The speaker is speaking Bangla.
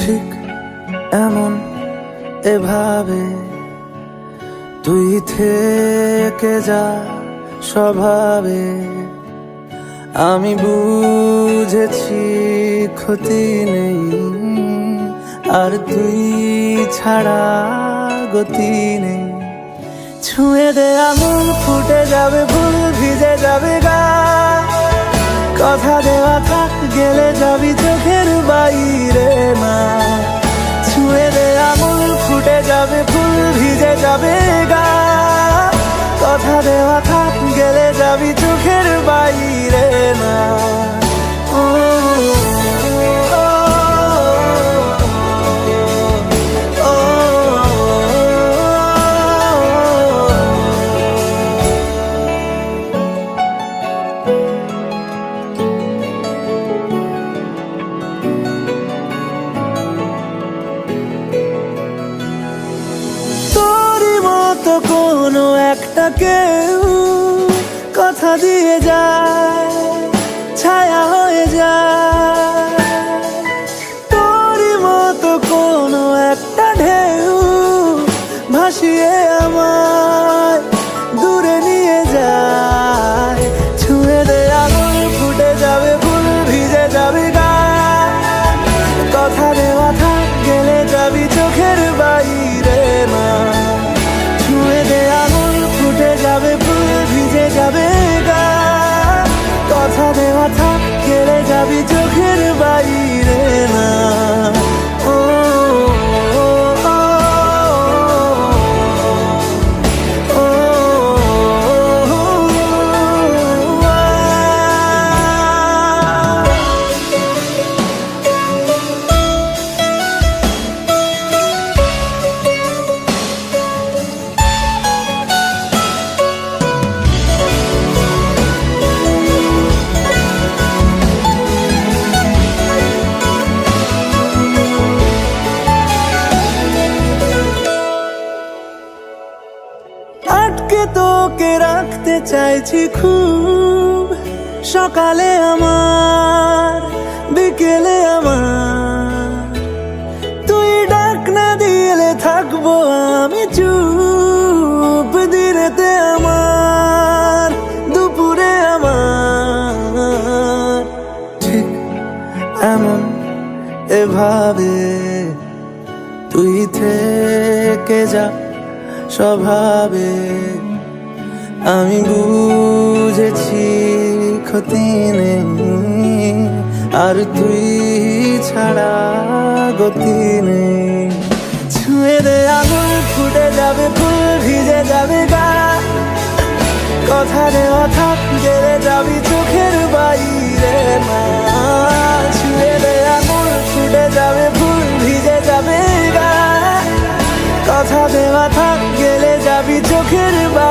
ঠিক এমন এভাবে তুই থেকে যা স্বভাবে। আমি বুঝেছি ক্ষতি নেই, আর তুই ছাড়া গতি নেই। ছুঁয়ে দে আঙুল, ফুটে যাবে ফুল, ভিজে যাবে গা। কথা দেওয়া থাক, গেলে যাবি চোখের বাইরে না। ছুঁয়ে দে আঙুল, ফুটে যাবে ফুল, ভিজে যাবে গা। কথা দেওয়া থাক, গেলে যাবি চোখের বাইরে না। তো কোনো একটা কেউ কথা দিয়ে যায়, ছায়া হয়ে যায়। তোরই মতো কোনো একটা ঢেউ ভাসিয়ে আমায় দূরে নিয়ে যায়। ছুঁয়ে দে আঙুল, ফুটে যাবে ফুল, ভিজে যাবে গা। কথা দেওয়া থাক, গেলে যাবি চোখের বাইরে না। যাবে ফুল, ভিজে যাবে গা। কথা দেওয়া থাক, গেলে যাবি চোখের বাইরে না। আটকে তোকে রাখতে চাইছি খুব, সকালে আমার, বিকেলে আমার। তুই ডাক না দিলে থাকবো আমি চুপ, দিনেতে আমার, দুপুরে আমার। ঠিক এমন এভাবে তুই থেকে যা স্বভাবে। আমি বুঝেছি ক্ষতি নেই, আর তুই ছাড়া গতি নেই। ছুঁয়ে দে আঙুল, ফুটে যাবে ফুল, ভিজে যাবে গা। কথা দেওয়া থাক, গেলে যাবি চোখের বাইরে না। ছুঁয়ে দে আঙুল, ফুটে যাবে ফুল, ভিজে যাবে গা। কথা দেওয়া থাক, গেলে যাবি চোখের বাইরে।